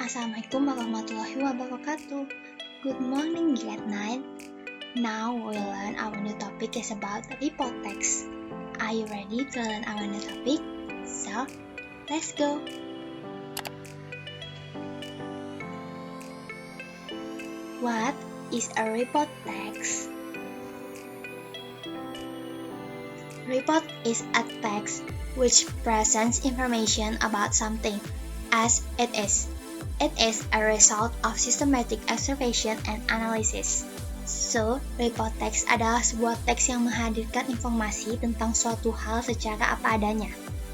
Assalamualaikum warahmatullahi wabarakatuh. Good morning, grade 9. Now we'll learn our new topic is about report text. Are you ready to learn our new topic? So, let's go. What is a report text? Report is a text which presents information about something as it is. It is a result of systematic observation and analysis. So, report text adalah sebuah teks yang menghadirkan informasi tentang suatu hal secara apa adanya.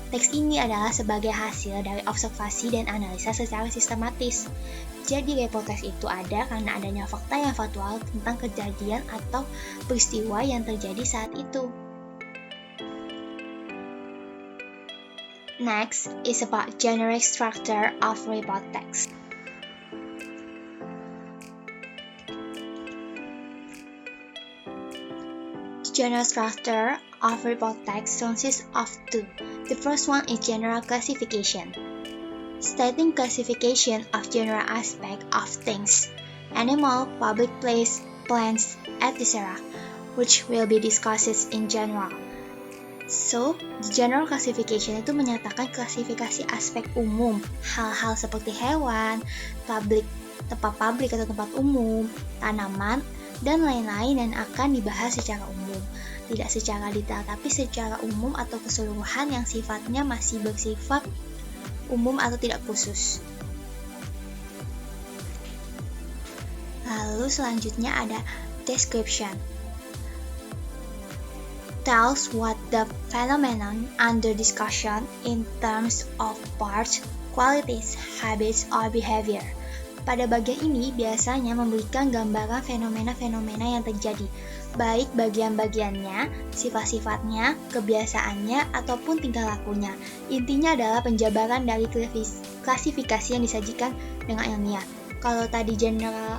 Teks ini adalah sebagai hasil dari observasi dan analisa secara sistematis. Jadi, report text itu ada karena adanya fakta yang faktual tentang kejadian atau peristiwa yang terjadi saat itu. Next is about generic structure of report text. The general structure of report text consists of two. The first one is general classification, stating classification of general aspect of things, animal, public place, plants, etc., which will be discussed in general. So, the general classification itu menyatakan klasifikasi aspek umum, hal-hal seperti hewan, tempat publik atau tempat umum, tanaman, dan lain-lain yang akan dibahas secara umum. Tidak secara detail, tapi secara umum atau keseluruhan yang sifatnya masih bersifat umum atau tidak khusus. Lalu selanjutnya ada description. Tells what the phenomenon under discussion in terms of parts, qualities, habits, or behavior. Pada bagian ini biasanya memberikan gambaran fenomena-fenomena yang terjadi, baik bagian-bagiannya, sifat-sifatnya, kebiasaannya, ataupun tingkah lakunya. Intinya adalah penjabaran dari klasifikasi yang disajikan dengan ilmiah. Kalau tadi general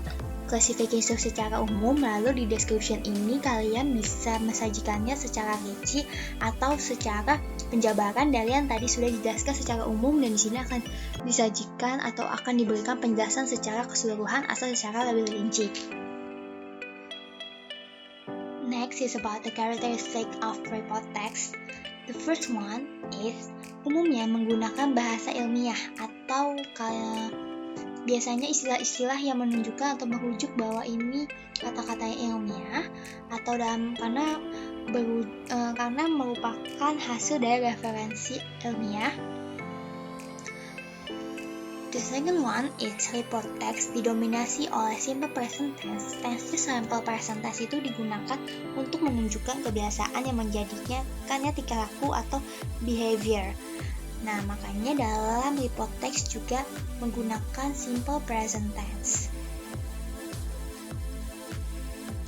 classification secara umum, lalu di description ini kalian bisa mensajikannya secara rinci atau secara penjabaran dari yang tadi sudah dijelaskan secara umum, dan di sini akan disajikan atau akan diberikan penjelasan secara keseluruhan atau secara lebih rinci. Next is about the characteristic of report text. The first one is umumnya menggunakan bahasa ilmiah atau biasanya istilah-istilah yang menunjukkan atau merujuk bahwa ini kata-kata yang ilmiah atau karena merupakan hasil dari referensi ilmiah. The second one is report text didominasi oleh simple present tense. Tense simple present tense itu digunakan untuk menunjukkan kebiasaan yang menjadikannya tingkah laku atau behavior. Nah, makanya dalam report text juga menggunakan simple present tense.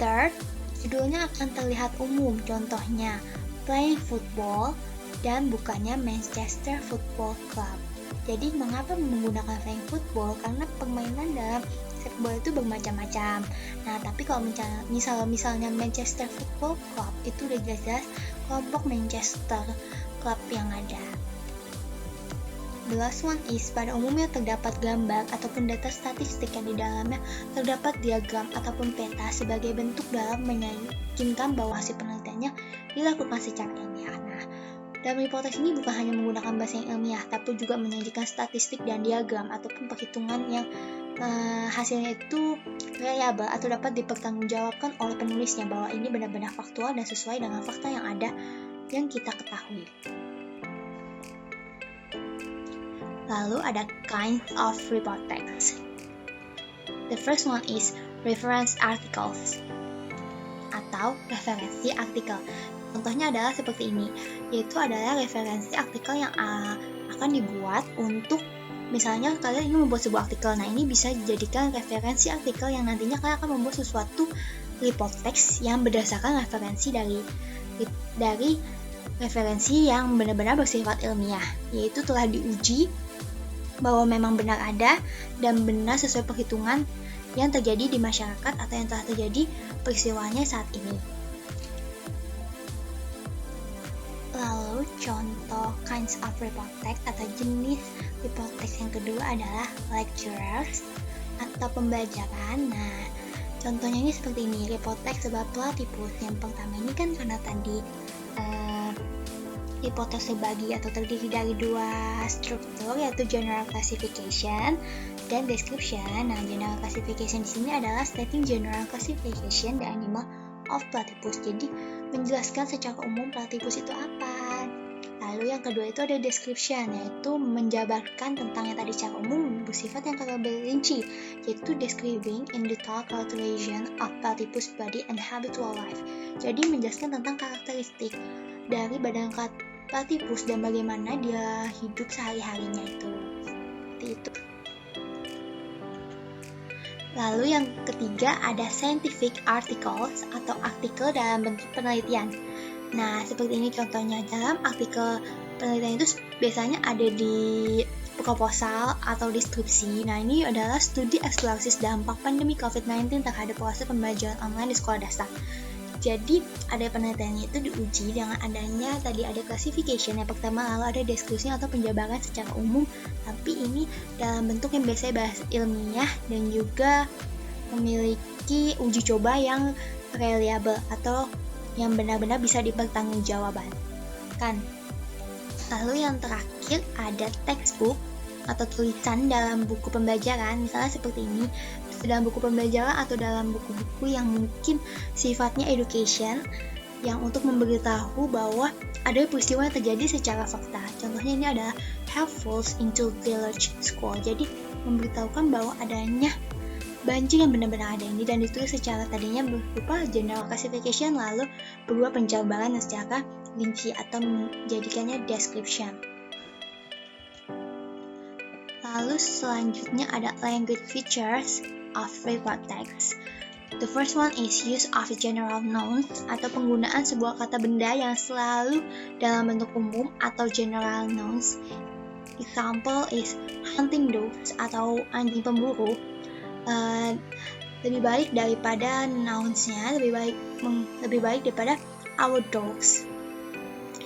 Third, judulnya akan terlihat umum, contohnya playing football dan bukannya Manchester Football Club. Jadi, mengapa menggunakan playing football? Karena permainan dalam sepak bola itu bermacam-macam. Nah, tapi kalau misalnya Manchester Football Club itu udah jelas-jelas kelompok Manchester Club yang ada. The last one is, pada umumnya terdapat gambar ataupun data statistik yang di dalamnya terdapat diagram ataupun peta sebagai bentuk dalam meyakinkan bahwa hasil penelitiannya dilakukan secara ilmiah. Nah, dalam report text ini bukan hanya menggunakan bahasa yang ilmiah, tapi juga menyajikan statistik dan diagram ataupun perhitungan yang hasilnya itu reliable atau dapat dipertanggungjawabkan oleh penulisnya bahwa ini benar-benar faktual dan sesuai dengan fakta yang ada yang kita ketahui. Lalu ada kinds of report text. The first one is reference articles atau referensi artikel. Contohnya adalah seperti ini, yaitu adalah referensi artikel yang akan dibuat untuk misalnya kalian ingin membuat sebuah artikel. Nah, ini bisa dijadikan referensi artikel yang nantinya kalian akan membuat sesuatu report text yang berdasarkan referensi dari referensi yang benar-benar bersifat ilmiah, yaitu telah diuji bahwa memang benar ada dan benar sesuai perhitungan yang terjadi di masyarakat atau yang telah terjadi peristiwanya saat ini. Lalu Contoh kinds of report text atau jenis report text yang kedua adalah lecturers atau pembelajaran. Nah, contohnya ini seperti ini, report text sebab platypus. Yang pertama ini kan karena tadi report text terbagi atau terdiri dari dua struktur, yaitu general classification dan description. Nah, general classification di sini adalah stating general classification the animal of platypus. Jadi menjelaskan secara umum platypus itu apa. Lalu yang kedua itu ada description, yaitu menjabarkan tentang yang tadi secara umum bersifat yang lebih rinci, yaitu describing in detail characterization of platypus body and habitual life. Jadi menjelaskan tentang karakteristik dari badan platypus dan bagaimana dia hidup sehari-harinya itu. Seperti itu. Lalu yang ketiga ada scientific articles atau artikel dalam bentuk penelitian. Nah, seperti ini contohnya. Dalam artikel penelitian itu biasanya ada di proposal atau deskripsi. Nah, ini adalah studi eksplorasi dampak pandemi COVID-19 terhadap proses pembelajaran online di sekolah dasar. Jadi, ada penelitiannya itu diuji dengan adanya tadi ada classification yang pertama, lalu ada deskripsi atau penjabaran secara umum, tapi ini dalam bentuk yang biasanya bahasa ilmiah dan juga memiliki uji coba yang reliable atau yang benar-benar bisa dipertanggungjawabkan. Lalu yang terakhir ada textbook atau tulisan dalam buku pembelajaran, misalnya seperti ini, dalam buku pembelajaran atau dalam buku-buku yang mungkin sifatnya education, yang untuk memberitahu bahwa ada peristiwa yang terjadi secara fakta. Contohnya ini adalah helpful into village school. Jadi memberitahukan bahwa adanya banjir yang benar-benar ada ini dan ditulis secara tadinya berupa general classification lalu berupa penjabaran secara rinci atau menjadikannya description. Lalu selanjutnya ada language features of report text. The first one is use of general nouns atau penggunaan sebuah kata benda yang selalu dalam bentuk umum atau general nouns. Example is hunting dogs atau anjing pemburu. Lebih baik daripada nouns-nya, lebih baik daripada our dogs.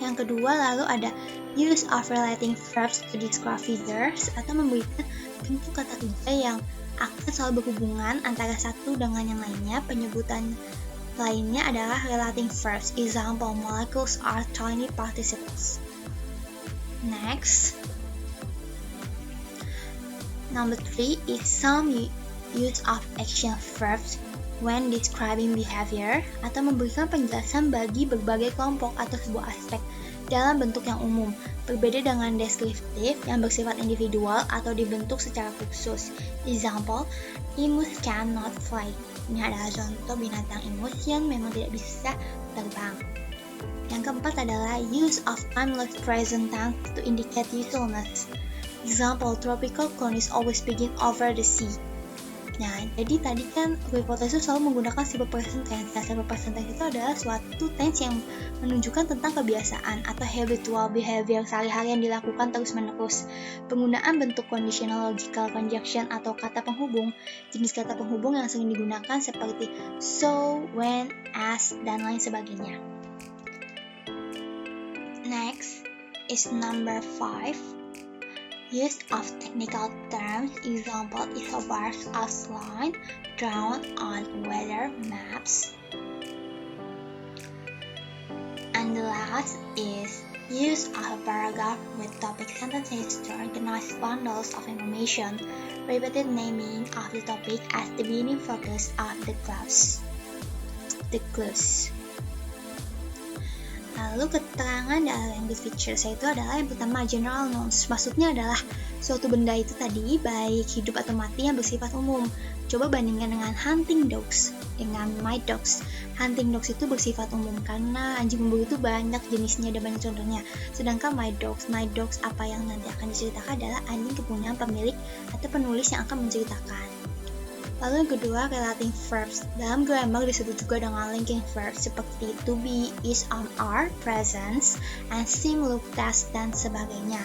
Yang kedua lalu ada use of relating verbs to describe figures atau memberikan bentuk kata kerja yang akan selalu berhubungan antara satu dengan yang lainnya. Penyebutan lainnya adalah relating verbs. Example, molecules are tiny particles. Next, number 3 is some use of action verbs when describing behavior atau memberikan penjelasan bagi berbagai kelompok atau sebuah aspek dalam bentuk yang umum, berbeda dengan deskriptif yang bersifat individual atau dibentuk secara khusus. Example, emus cannot fly. Ini adalah contoh binatang emus yang memang tidak bisa terbang. Yang keempat adalah use of timeless present tense to indicate usefulness. Example, tropical clouds always begin over the sea. Nah, jadi tadi kan report text itu selalu menggunakan simple present tense. Nah, simple present tense itu adalah suatu tense yang menunjukkan tentang kebiasaan atau habitual behavior sehari-hari yang dilakukan terus-menerus. Penggunaan bentuk conditional logical conjunction atau kata penghubung, jenis kata penghubung yang sering digunakan seperti so, when, as, dan lain sebagainya. Next is number 5. Use of technical terms. Example is a bars outline drawn on weather maps. And the last is use of a paragraph with topic sentences to organize bundles of information. Repeated naming of the topic as the beginning focus of the clause. Lalu keterangan dalam language features itu adalah yang pertama general nouns. Maksudnya adalah suatu benda itu tadi baik hidup atau mati yang bersifat umum. Coba bandingkan dengan hunting dogs dengan my dogs. Hunting dogs itu bersifat umum karena anjing pemburu itu banyak jenisnya dan banyak contohnya. Sedangkan my dogs apa yang nanti akan diceritakan adalah anjing kepunyaan pemilik atau penulis yang akan menceritakan. Lalu yang kedua, relating verbs. Dalam grammar disebut juga dengan linking verbs seperti to be, is, are, present, and seem, look, task, dan sebagainya.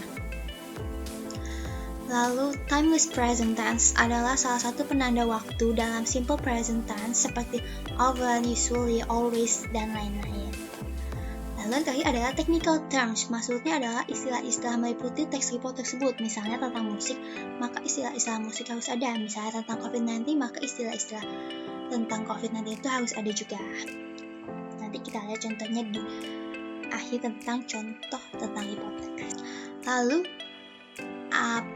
Lalu, timeless present tense adalah salah satu penanda waktu dalam simple present tense seperti often, usually, always, dan lain-lain. Lalu lalu terakhir adalah technical terms, maksudnya adalah istilah-istilah meliputi teks report tersebut. Misalnya tentang musik, maka istilah-istilah musik harus ada. Misalnya tentang COVID-19, maka istilah-istilah tentang COVID-19 itu harus ada juga. Nanti kita lihat contohnya di akhir tentang contoh tentang report text. Lalu,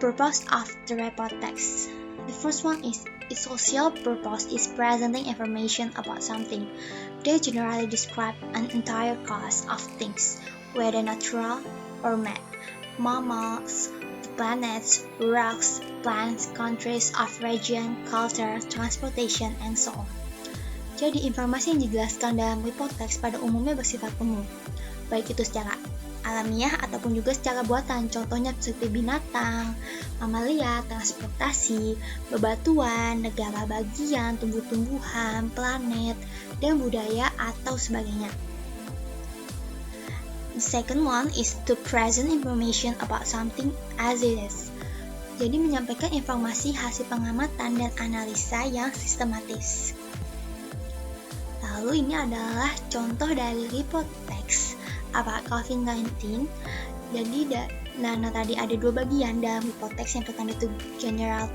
purpose of the report text. The first one is its social purpose is presenting information about something. They generally describe an entire class of things, whether natural or man, mammals, the planets, rocks, plants, countries of region, culture, transportation, and so on. Jadi informasi yang dijelaskan dalam report text pada umumnya bersifat umum, baik itu secara alamiah ataupun juga secara buatan, contohnya seperti binatang, mamalia, transportasi, bebatuan, negara bagian, tumbuh-tumbuhan, planet, dan budaya atau sebagainya. The second one is to present information about something as it is. Jadi menyampaikan informasi hasil pengamatan dan analisa yang sistematis. Lalu ini adalah contoh dari report text about COVID-19. Jadi tadi ada dua bagian dalam report text. Yang pertama itu general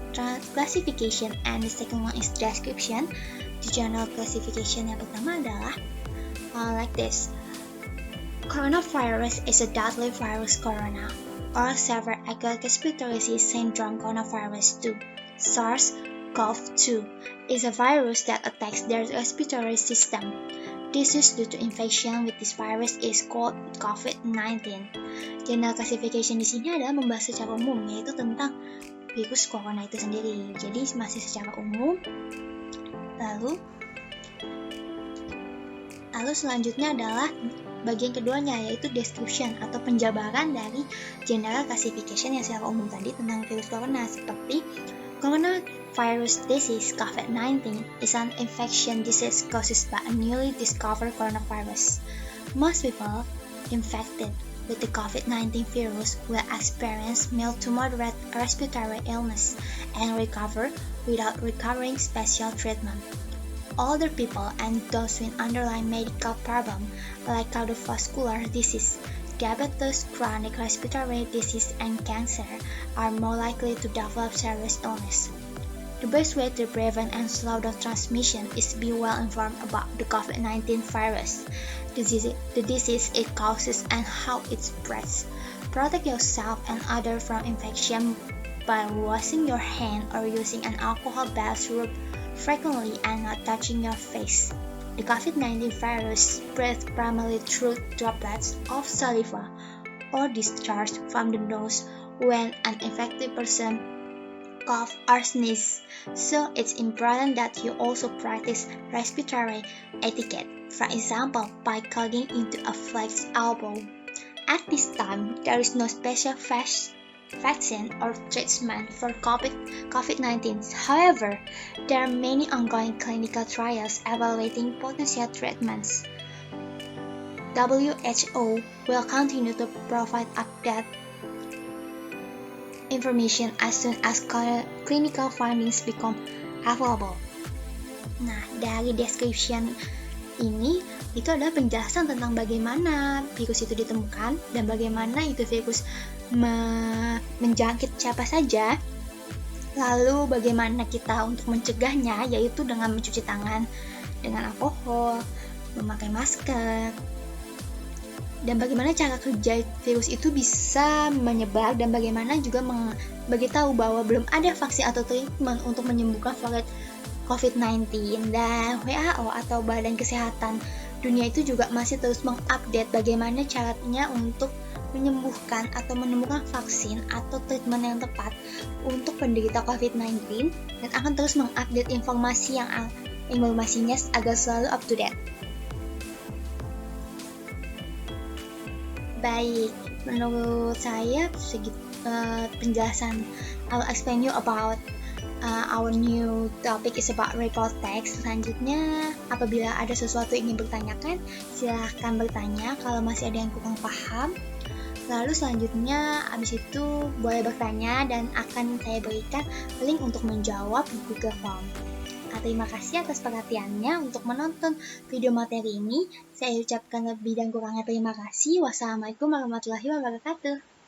classification and the second one is description. The general classification yang pertama adalah like this. Coronavirus is a deadly virus corona or severe acute respiratory syndrome coronavirus 2. SARS-CoV-2 is a virus that attacks the respiratory system. Disease due to infection with this virus is called COVID-19. General classification di sini adalah membahas secara umum, yaitu tentang virus corona itu sendiri. Jadi masih secara umum. Lalu selanjutnya adalah bagian keduanya, yaitu description atau penjabaran dari general classification yang secara umum tadi tentang virus corona, seperti coronavirus disease COVID-19 is an infection disease caused by a newly discovered coronavirus. Most people infected with the COVID-19 virus will experience mild to moderate respiratory illness and recover without requiring special treatment. Older people and those with underlying medical problems like cardiovascular disease, diabetes, chronic respiratory disease, and cancer are more likely to develop serious illness. The best way to prevent and slow down transmission is to be well informed about the COVID-19 virus, the disease it causes, and how it spreads. Protect yourself and others from infection by washing your hands or using an alcohol-based rub frequently and not touching your face. The COVID-19 virus spreads primarily through droplets of saliva or discharge from the nose when an infected person cough or sneeze. So it's important that you also practice respiratory etiquette, for example, by clogging into a flexed elbow. At this time, there is no special vaccine or treatment for COVID-19. However, there are many ongoing clinical trials evaluating potential treatments. WHO will continue to provide update information as soon as clinical findings become available. Nah, dari description ini itu adalah penjelasan tentang bagaimana virus itu ditemukan dan bagaimana itu virus menjangkit siapa saja, lalu bagaimana kita untuk mencegahnya, yaitu dengan mencuci tangan dengan alkohol, memakai masker, dan bagaimana cara kerja virus itu bisa menyebar, dan bagaimana juga memberitahu bahwa belum ada vaksin atau treatment untuk menyembuhkan COVID-19. Dan WHO atau Badan Kesehatan Dunia itu juga masih terus mengupdate bagaimana caranya untuk menyembuhkan atau menemukan vaksin atau treatment yang tepat untuk penderita COVID-19, dan akan terus mengupdate informasinya agar selalu up to date. Baik, menurut saya penjelasan I'll explain you about our new topic is about report text. Selanjutnya, apabila ada sesuatu yang ingin bertanyakan, silahkan bertanya kalau masih ada yang kurang paham. Lalu selanjutnya, abis itu boleh bertanya dan akan saya berikan link untuk menjawab di Google Form. Terima kasih atas perhatiannya untuk menonton video materi ini. Saya ucapkan lebih dan kurangnya terima kasih. Wassalamualaikum warahmatullahi wabarakatuh.